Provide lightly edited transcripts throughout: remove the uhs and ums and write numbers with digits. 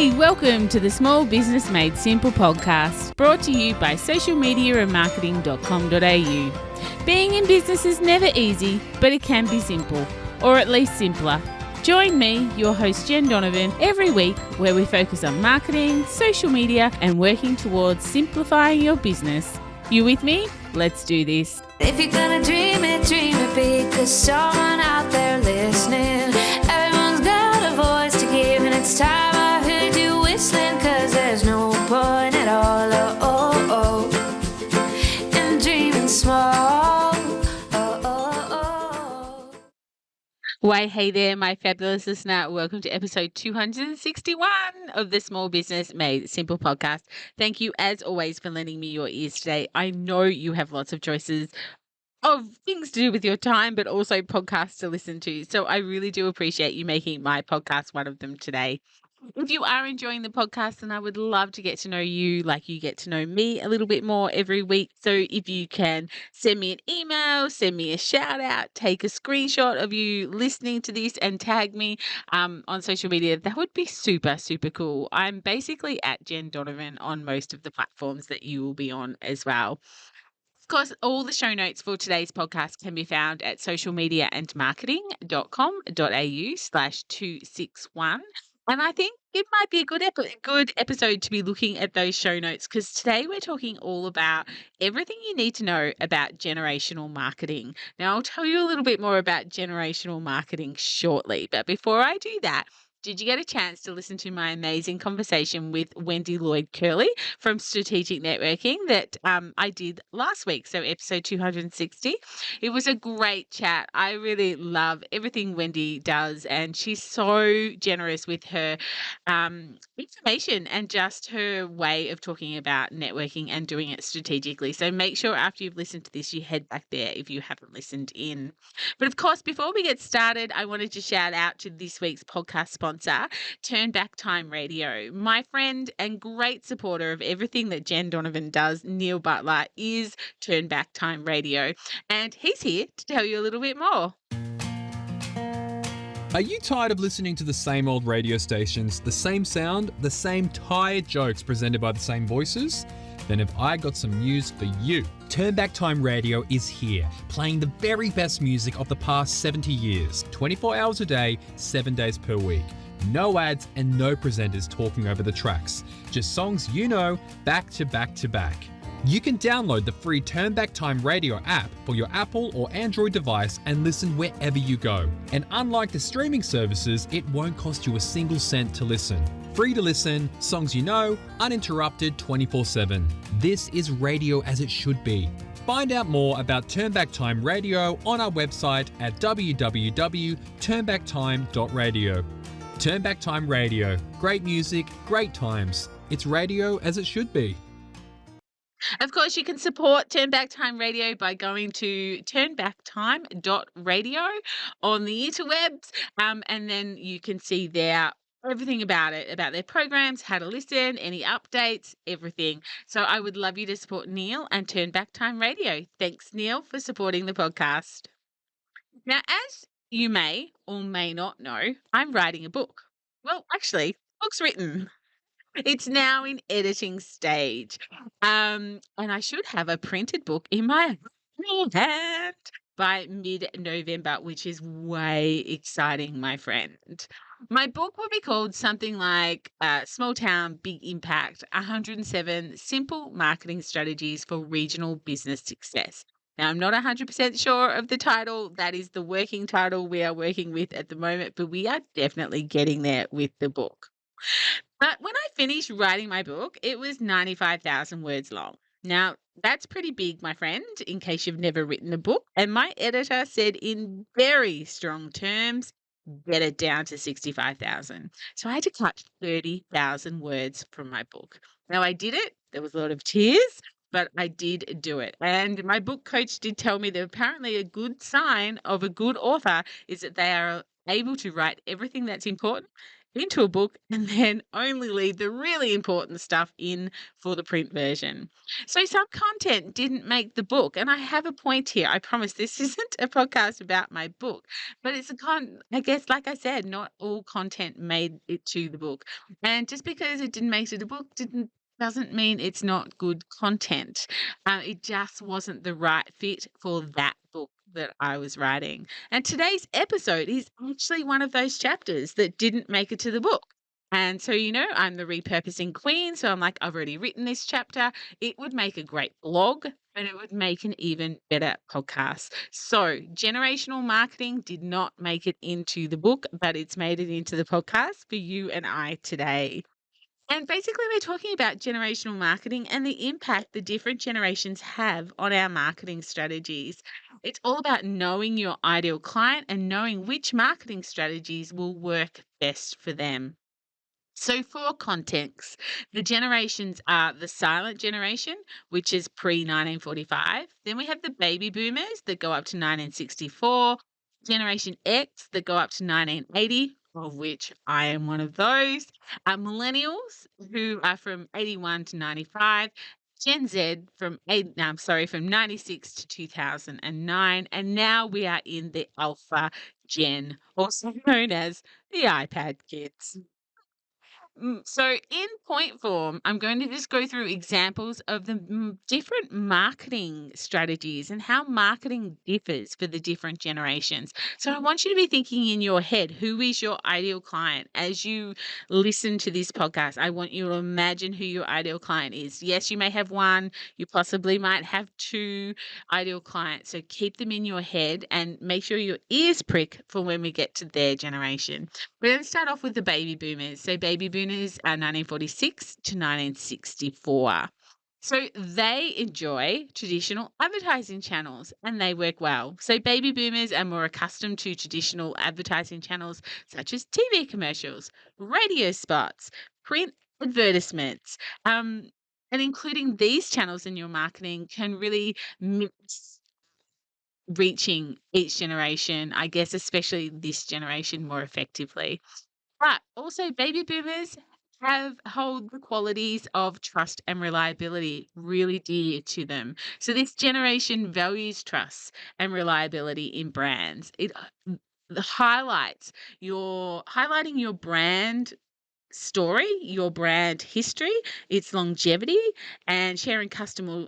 Hey, welcome to the Small Business Made Simple podcast, brought to you by socialmediaandmarketing.com.au. Being in business is never easy, but it can be simple, or at least simpler. Join me, your host Jen Donovan, every week where we focus on marketing, social media, and working towards simplifying your business. You with me? Let's do this. If you're gonna dream it big, 'cause someone out there listening. Everyone's got a voice to give, and it's time I heard you whistling, 'cause there's no point at all, in dreaming small. Why, hey there, my fabulous listener. Welcome to episode 261 of the Small Business Made Simple podcast. Thank you, as always, for lending me your ears today. I know you have lots of choices of things to do with your time, but also podcasts to listen to. So I really do appreciate you making my podcast one of them today. If you are enjoying the podcast, then I would love to get to know you like you get to know me a little bit more every week. So if you can send me an email, send me a shout out, take a screenshot of you listening to this and tag me on social media, that would be super, super cool. I'm basically at Jen Donovan on most of the platforms that you will be on as well. Of course, all the show notes for today's podcast can be found at socialmediaandmarketing.com.au/261. And I think it might be a good episode to be looking at those show notes, because today we're talking all about everything you need to know about generational marketing. Now, I'll tell you a little bit more about generational marketing shortly. But before I do that, did you get a chance to listen to my amazing conversation with Wendy Lloyd-Curley from Strategic Networking that I did last week, so episode 260? It was a great chat. I really love everything Wendy does, and she's so generous with her information and just her way of talking about networking and doing it strategically. So make sure after you've listened to this, you head back there if you haven't listened in. But of course, before we get started, I wanted to shout out to this week's podcast sponsor, Turn Back Time Radio. My friend and great supporter of everything that Jen Donovan does, Neil Butler, is Turn Back Time Radio, and he's here to tell you a little bit more. Are you tired of listening to the same old radio stations, the same sound, the same tired jokes presented by the same voices? Then have I got some news for you. Turn Back Time Radio is here, playing the very best music of the past 70 years, 24 hours a day, 7 days per week. No ads and no presenters talking over the tracks. Just songs you know, back to back to back. You can download the free Turn Back Time Radio app for your Apple or Android device and listen wherever you go. And unlike the streaming services, it won't cost you a single cent to listen. Free to listen, songs you know, uninterrupted 24/7. This is radio as it should be. Find out more about Turn Back Time Radio on our website at www.turnbacktime.radio. Turn Back Time Radio. Great music, great times. It's radio as it should be. Of course, you can support Turn Back Time Radio by going to turnbacktime.radio on the interwebs, and then you can see there everything about it, about their programs, how to listen, any updates, everything. So I would love you to support Neil and Turn Back Time Radio. Thanks, Neil, for supporting the podcast. Now, as you may or may not know, I'm writing a book. Well, actually, the book's written. It's now in editing stage. And I should have a printed book in my hand by mid-November, which is way exciting, my friend. My book will be called something like Small Town, Big Impact, 107 Simple Marketing Strategies for Regional Business Success. Now, I'm not 100% sure of the title. That is the working title we are working with at the moment, but we are definitely getting there with the book. But when I finished writing my book, it was 95,000 words long. Now, that's pretty big, my friend, in case you've never written a book. And my editor said in very strong terms, get it down to 65,000. So I had to cut 30,000 words from my book. Now, I did it. There was a lot of tears, but I did do it. And my book coach did tell me that apparently a good sign of a good author is that they are able to write everything that's important into a book and then only leave the really important stuff in for the print version. So some content didn't make the book, and I have a point here. I promise this isn't a podcast about my book, but it's I guess, like I said, not all content made it to the book. And just because it didn't make it to the book doesn't mean it's not good content. It just wasn't the right fit for that book that I was writing. And today's episode is actually one of those chapters that didn't make it to the book. And so, I'm the repurposing queen. So I'm like, I've already written this chapter. It would make a great blog, and it would make an even better podcast. So generational marketing did not make it into the book, but it's made it into the podcast for you and I today. And basically, we're talking about generational marketing and the impact the different generations have on our marketing strategies. It's all about knowing your ideal client and knowing which marketing strategies will work best for them. So, for context, the generations are the silent generation, which is pre 1945. Then we have the baby boomers that go up to 1964, Generation X that go up to 1980, of which I am one of those, millennials who are from 81 to 95. Gen Z from 96 to 2009, and now we are in the Alpha Gen, also known as the iPad kids. So, in point form, I'm going to just go through examples of the different marketing strategies and how marketing differs for the different generations. So, I want you to be thinking in your head, who is your ideal client? As you listen to this podcast, I want you to imagine who your ideal client is. Yes, you may have one, you possibly might have two ideal clients. So, keep them in your head and make sure your ears prick for when we get to their generation. We're going to start off with the baby boomers. So baby boomers are 1946 to 1964. So they enjoy traditional advertising channels and they work well. So baby boomers are more accustomed to traditional advertising channels such as TV commercials, radio spots, print advertisements. And including these channels in your marketing can really mix reaching each generation, I guess, especially this generation, more effectively. But also, baby boomers hold the qualities of trust and reliability really dear to them. So this generation values trust and reliability in brands. It highlighting your brand story, your brand history, its longevity, and sharing customer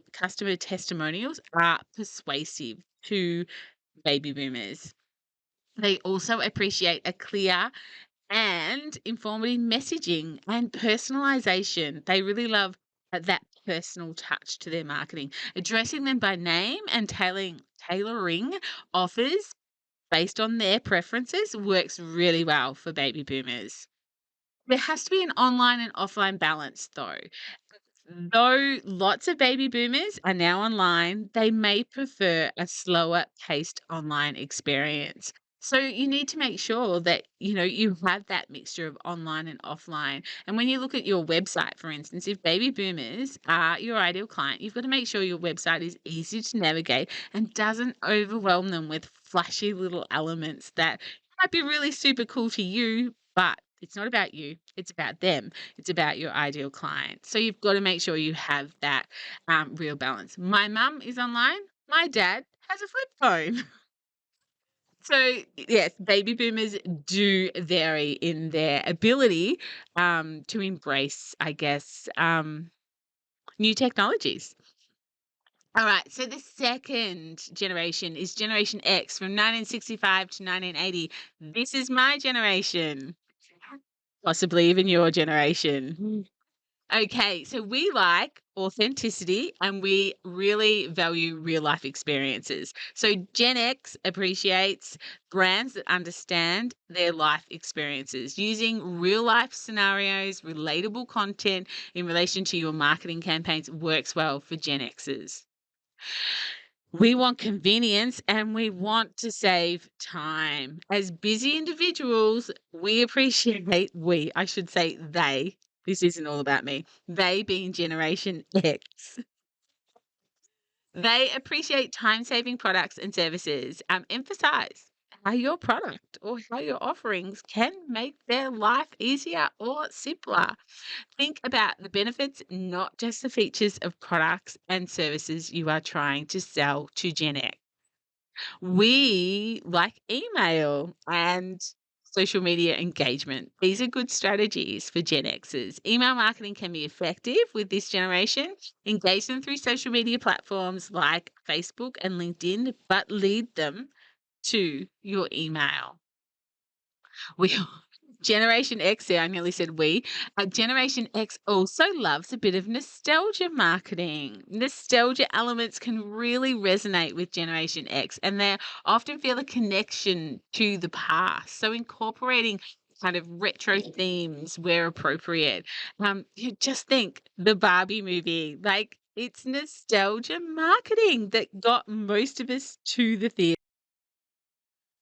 testimonials are persuasive to baby boomers. They also appreciate a clear and informative messaging and personalization. They really love that personal touch to their marketing, addressing them by name and tailoring offers based on their preferences works really well for baby boomers. There has to be an online and offline balance, though. Though lots of baby boomers are now online, they may prefer a slower paced online experience. So you need to make sure that you have that mixture of online and offline. And when you look at your website, for instance, if baby boomers are your ideal client, you've got to make sure your website is easy to navigate and doesn't overwhelm them with flashy little elements that might be really super cool to you, but it's not about you. It's about them. It's about your ideal client. So you've got to make sure you have that real balance. My mum is online. My dad has a flip phone. So yes, baby boomers do vary in their ability to embrace, I guess, new technologies. All right, so the second generation is Generation X from 1965 to 1980. This is my generation. Possibly even your generation. Okay, so we like authenticity and we really value real life experiences. So Gen X appreciates brands that understand their life experiences. Using real life scenarios, relatable content in relation to your marketing campaigns works well for Gen Xers. We want convenience and we want to save time. As busy individuals, we appreciate, I should say they, this isn't all about me, they being Generation X. They appreciate time saving products and services. Emphasize how your product or how your offerings can make their life easier or simpler. Think about the benefits, not just the features of products and services you are trying to sell to Gen X. We like email and social media engagement. These are good strategies for Gen Xers. Email marketing can be effective with this generation. Engage them through social media platforms like Facebook and LinkedIn, but lead them to your email. We Generation X, I nearly said we. Generation X also loves a bit of nostalgia marketing. Nostalgia elements can really resonate with Generation X, and they often feel a connection to the past. So incorporating kind of retro themes where appropriate. You just think the Barbie movie, like it's nostalgia marketing that got most of us to the theater.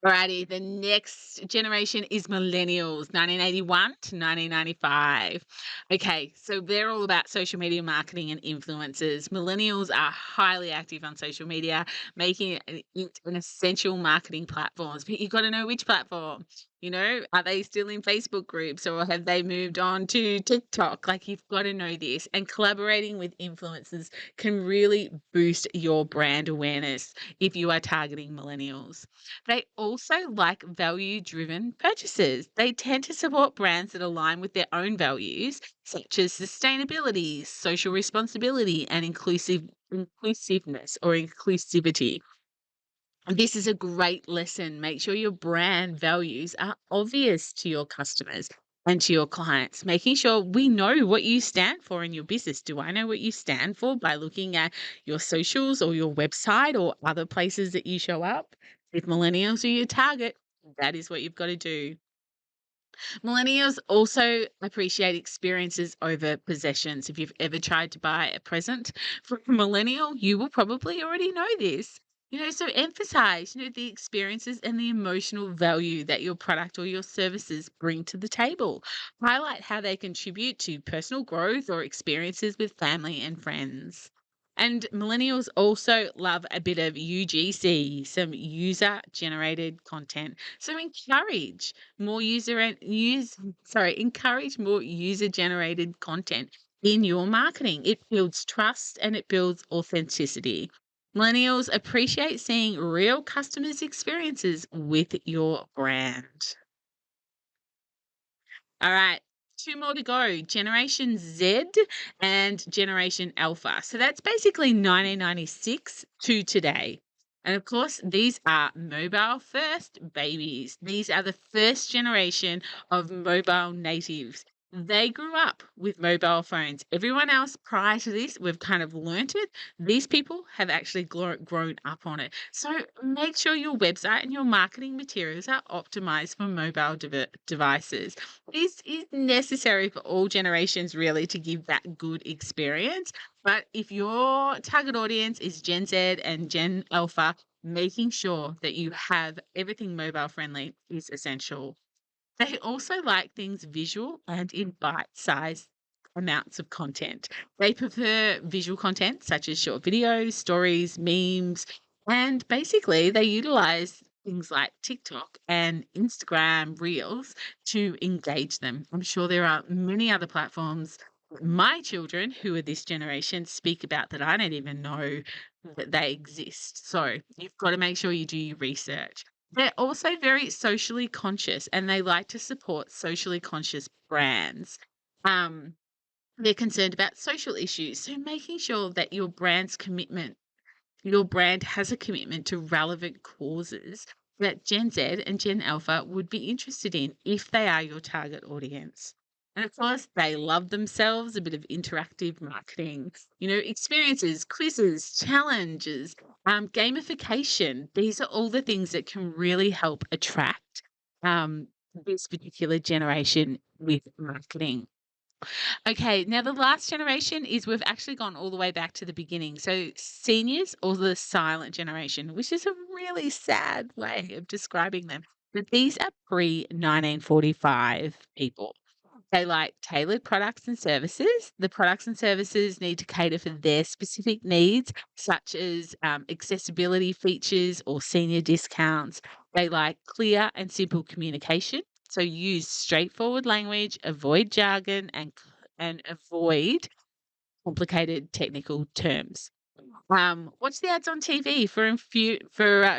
Alrighty, the next generation is millennials, 1981 to 1995. Okay, so they're all about social media marketing and influencers. Millennials are highly active on social media, making it an essential marketing platforms. But you've got to know which platform. Are they still in Facebook groups or have they moved on to TikTok? Like, you've got to know this. And collaborating with influencers can really boost your brand awareness if you are targeting millennials. They also like value-driven purchases. They tend to support brands that align with their own values, such as sustainability, social responsibility, and inclusiveness or inclusivity. This is a great lesson. Make sure your brand values are obvious to your customers and to your clients, making sure we know what you stand for in your business. Do I know what you stand for by looking at your socials or your website or other places that you show up? If millennials are your target, that is what you've got to do. Millennials also appreciate experiences over possessions. If you've ever tried to buy a present from a millennial, you will probably already know this. So emphasize, the experiences and the emotional value that your product or your services bring to the table. Highlight how they contribute to personal growth or experiences with family and friends. And millennials also love a bit of UGC, some user generated content. So encourage more user generated content in your marketing. It builds trust and it builds authenticity. Millennials appreciate seeing real customers' experiences with your brand. All right, two more to go. Generation Z and Generation Alpha. So that's basically 1996 to today. And of course, these are mobile first babies. These are the first generation of mobile natives. They grew up with mobile phones. Everyone else prior to this, we've kind of learnt it. These people have actually grown up on it. So make sure your website and your marketing materials are optimized for mobile devices. This is necessary for all generations, really, to give that good experience. But if your target audience is Gen Z and Gen Alpha, making sure that you have everything mobile friendly is essential. They also like things visual and in bite-sized amounts of content. They prefer visual content such as short videos, stories, memes, and basically they utilize things like TikTok and Instagram Reels to engage them. I'm sure there are many other platforms my children, who are this generation, speak about that I don't even know that they exist. So you've got to make sure you do your research. They're also very socially conscious and they like to support socially conscious brands. Um, they're concerned about social issues. So making sure that your brand has a commitment to relevant causes that Gen Z and Gen Alpha would be interested in if they are your target audience. And of course, they love themselves a bit of interactive marketing, experiences, quizzes, challenges, gamification. These are all the things that can really help attract um, this particular generation with marketing. Okay, now the last generation is we've actually gone all the way back to the beginning. So seniors or the silent generation, which is a really sad way of describing them. But these are pre-1945 people. They like tailored products and services. The products and services need to cater for their specific needs, such as accessibility features or senior discounts. They like clear and simple communication. So use straightforward language, avoid jargon, and avoid complicated technical terms. Watch the ads on TV for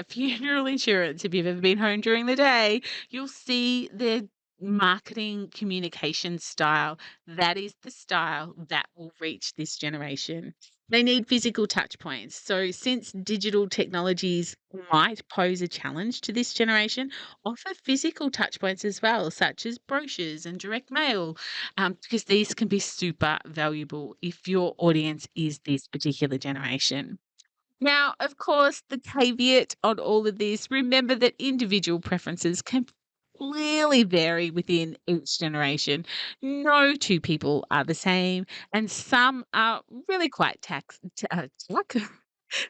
funeral insurance. If you've ever been home during the day, you'll see their marketing communication style. That is the style that will reach this generation. They need physical touch points. So, since digital technologies might pose a challenge to this generation, offer physical touch points as well, such as brochures and direct mail, because these can be super valuable if your audience is this particular generation. Now, of course, the caveat on all of this, remember that individual preferences can clearly vary within each generation. No two people are the same, and some are really quite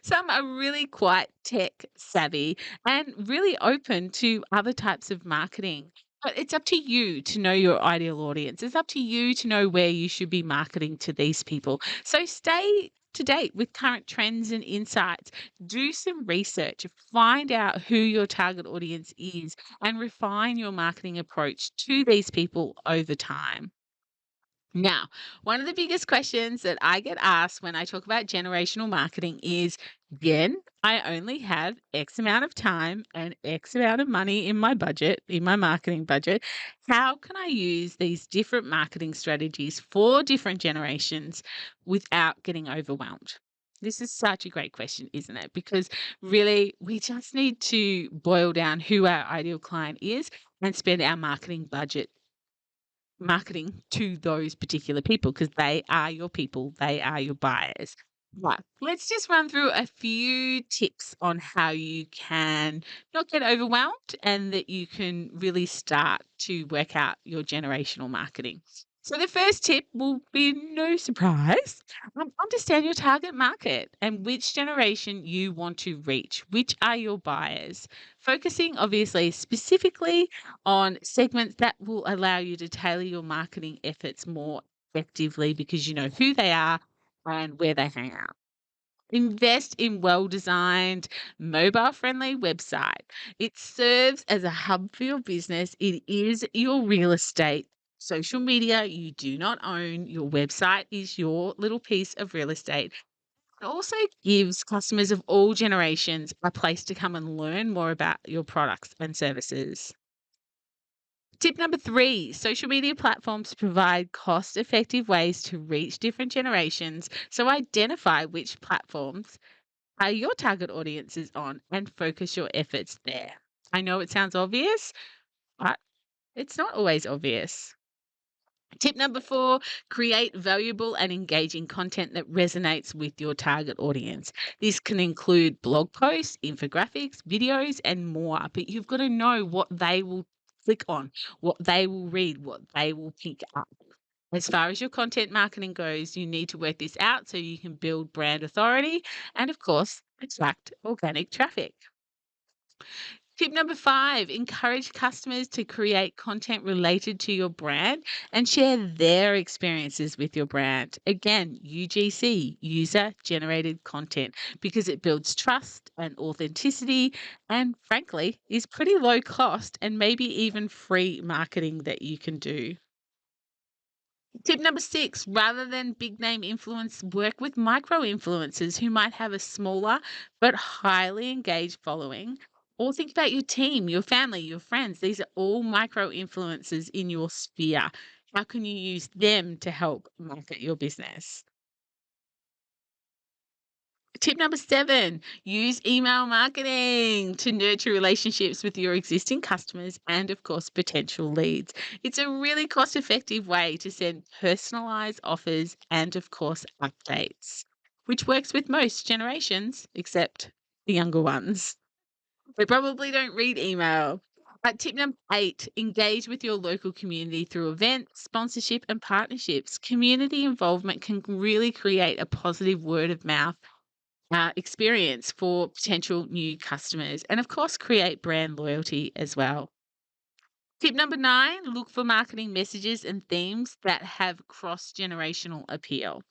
some are really quite tech savvy and really open to other types of marketing. But it's up to you to know your ideal audience. It's up to you to know where you should be marketing to these people. So stay to date with current trends and insights. Do some research, find out who your target audience is, and refine your marketing approach to these people over time. Now, one of the biggest questions that I get asked when I talk about generational marketing is, Jen, I only have X amount of time and X amount of money in my budget, in my marketing budget. How can I use these different marketing strategies for different generations without getting overwhelmed? This is such a great question, isn't it? Because really, we just need to boil down who our ideal client is and spend our marketing budget marketing to those particular people because they are your people, they are your buyers. Right. Let's just run through a few tips on how you can not get overwhelmed and that you can really start to work out your generational marketing. So, the first tip will be no surprise. Understand your target market and which generation you want to reach. Which are your buyers? Focusing obviously specifically on segments that will allow you to tailor your marketing efforts more effectively because you know who they are and where they hang out. Invest in well-designed, mobile-friendly website. It serves as a hub for your business. It is your real estate. Social media you do not own. Your website is your little piece of real estate. It also gives customers of all generations a place to come and learn more about your products and services. Tip number 3, social media platforms provide cost effective ways to reach different generations. So identify which platforms are your target audiences on and focus your efforts there. I know it sounds obvious, but it's not always obvious. Tip number 4, create valuable and engaging content that resonates with your target audience. This can include blog posts, infographics, videos, and more, but you've got to know what they will click on, what they will read, what they will pick up. As far as your content marketing goes, you need to work this out so you can build brand authority and, of course, attract organic traffic. Tip number 5, encourage customers to create content related to your brand and share their experiences with your brand. Again, UGC, user generated content, because it builds trust and authenticity and, frankly, is pretty low cost and maybe even free marketing that you can do. Tip number 6, rather than big name influence, work with micro influencers who might have a smaller but highly engaged following. Or think about your team, your family, your friends. These are all micro influencers in your sphere. How can you use them to help market your business? Tip number 7, use email marketing to nurture relationships with your existing customers and, of course, potential leads. It's a really cost effective way to send personalized offers and, of course, updates, which works with most generations except the younger ones. They probably don't read email. Tip number 8, engage with your local community through events, sponsorship, and partnerships. Community involvement can really create a positive word of mouth experience for potential new customers and, of course, create brand loyalty as well. Tip number 9, look for marketing messages and themes that have cross generational appeal.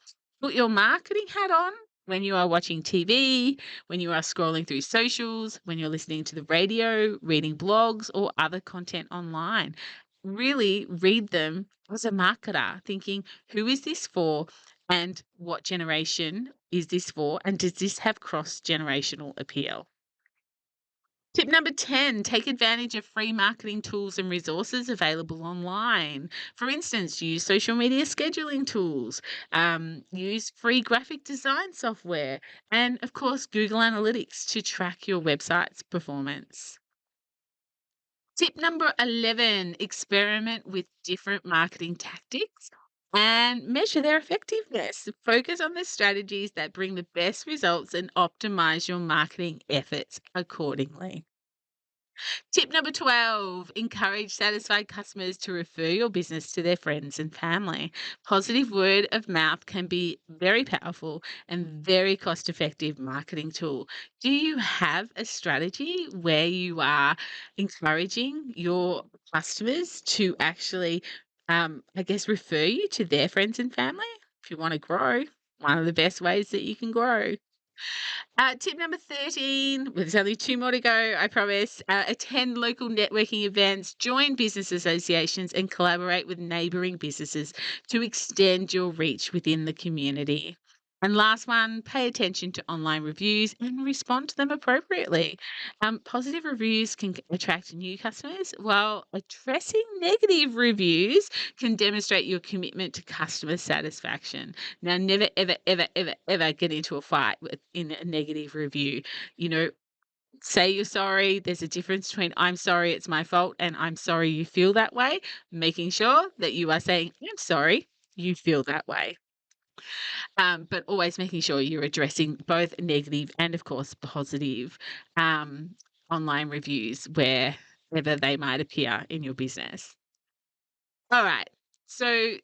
Put your marketing hat on when you are watching TV, when you are scrolling through socials, when you're listening to the radio, reading blogs, or other content online. Really read them as a marketer, thinking, who is this for? And what generation is this for? And does this have cross generational appeal? Tip number 10, take advantage of free marketing tools and resources available online. For instance, use social media scheduling tools, use free graphic design software, and of course, Google Analytics to track your website's performance. Tip number 11, experiment with different marketing tactics and measure their effectiveness. Focus on the strategies that bring the best results and optimize your marketing efforts accordingly. Tip number 12, encourage satisfied customers to refer your business to their friends and family. Positive word of mouth can be very powerful and very cost effective marketing tool. Do you have a strategy where you are encouraging your customers to actually, refer you to their friends and family? If you want to grow, one of the best ways that you can grow. Tip number 13, well, there's only 2 more to go, I promise. Attend local networking events, join business associations, and collaborate with neighbouring businesses to extend your reach within the community. And last one, pay attention to online reviews and respond to them appropriately. Positive reviews can attract new customers, while addressing negative reviews can demonstrate your commitment to customer satisfaction. Now, never, ever, ever, ever, ever get into a fight in a negative review. You know, say you're sorry. There's a difference between I'm sorry, it's my fault, and I'm sorry you feel that way. Making sure that you are saying, I'm sorry, you feel that way. But always making sure you're addressing both negative and, of course, positive online reviews wherever they might appear in your business. All right. So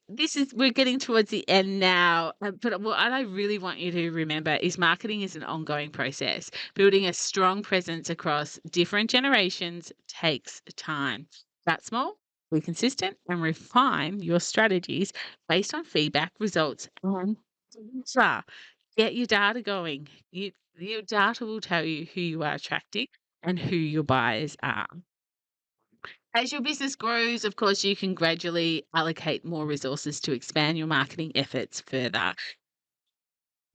we're getting towards the end now, but what I really want you to remember is marketing is an ongoing process. Building a strong presence across different generations takes time. Start small, be consistent, and refine your strategies based on feedback, results, and data. Get your data going. Your data will tell you who you are attracting and who your buyers are. As your business grows, of course, you can gradually allocate more resources to expand your marketing efforts further.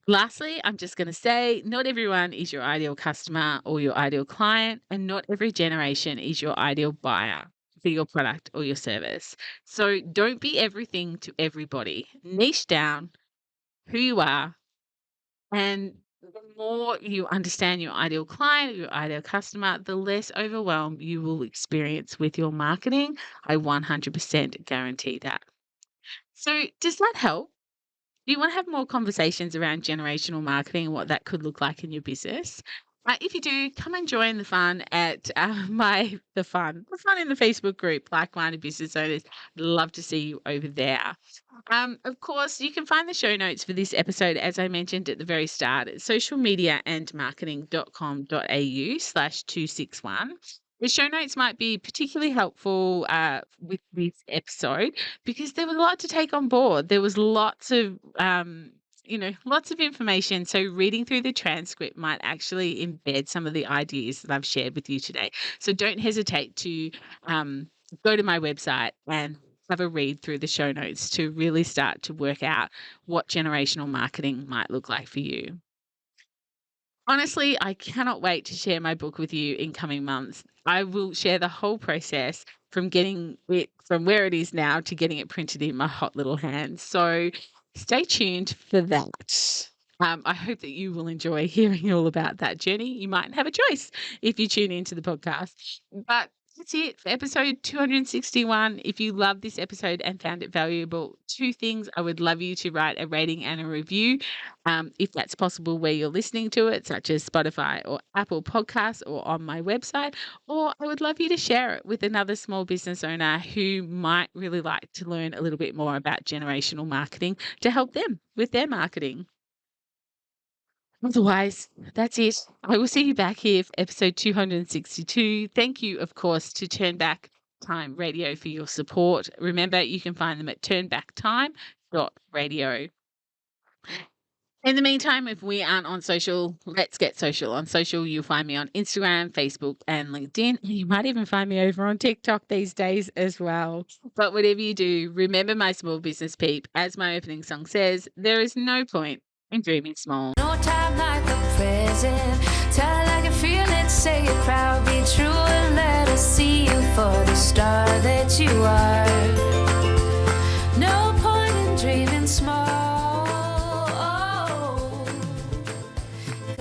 Lastly, I'm just going to say not everyone is your ideal customer or your ideal client, and not every generation is your ideal buyer for your product or your service. So don't be everything to everybody. Niche down who you are, and the more you understand your ideal client, your ideal customer, the less overwhelm you will experience with your marketing. I 100% guarantee that. So, does that help? Do you want to have more conversations around generational marketing and what that could look like in your business? If you do, come and join the fun at the fun in the Facebook group, Like-Minded Business Owners. Love to see you over there. Of course, you can find the show notes for this episode, as I mentioned at the very start, at socialmediaandmarketing.com.au/261. The show notes might be particularly helpful with this episode because there was a lot to take on board. There was lots of lots of information. So reading through the transcript might actually embed some of the ideas that I've shared with you today. So don't hesitate to go to my website and have a read through the show notes to really start to work out what generational marketing might look like for you. Honestly, I cannot wait to share my book with you in coming months. I will share the whole process from getting it from where it is now to getting it printed in my hot little hands. So stay tuned for that. I hope that you will enjoy hearing all about that journey. You might have a choice if you tune into the podcast. But that's it for episode 261. If you loved this episode and found it valuable, 2 things. I would love you to write a rating and a review, if that's possible where you're listening to it, such as Spotify or Apple Podcasts or on my website. Or I would love you to share it with another small business owner who might really like to learn a little bit more about generational marketing to help them with their marketing. Otherwise, that's it. I will see you back here for episode 262. Thank you, of course, to Turn Back Time Radio for your support. Remember, you can find them at turnbacktime.radio. In the meantime, if we aren't on social, let's get social. On social, you'll find me on Instagram, Facebook, and LinkedIn. You might even find me over on TikTok these days as well. But whatever you do, remember my small business peep. As my opening song says, there is no point in dreaming small. No time like the present. Tell it like you feel it, say it proud, be true, and let us see you for the star that you are. No point in dreaming small.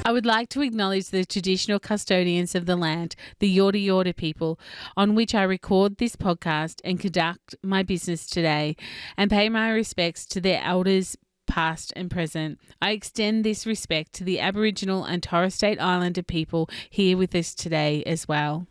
I would like to acknowledge the traditional custodians of the land, the Yorta Yorta people, on which I record this podcast and conduct my business today, and pay my respects to their elders, past and present. I extend this respect to the Aboriginal and Torres Strait Islander people here with us today as well.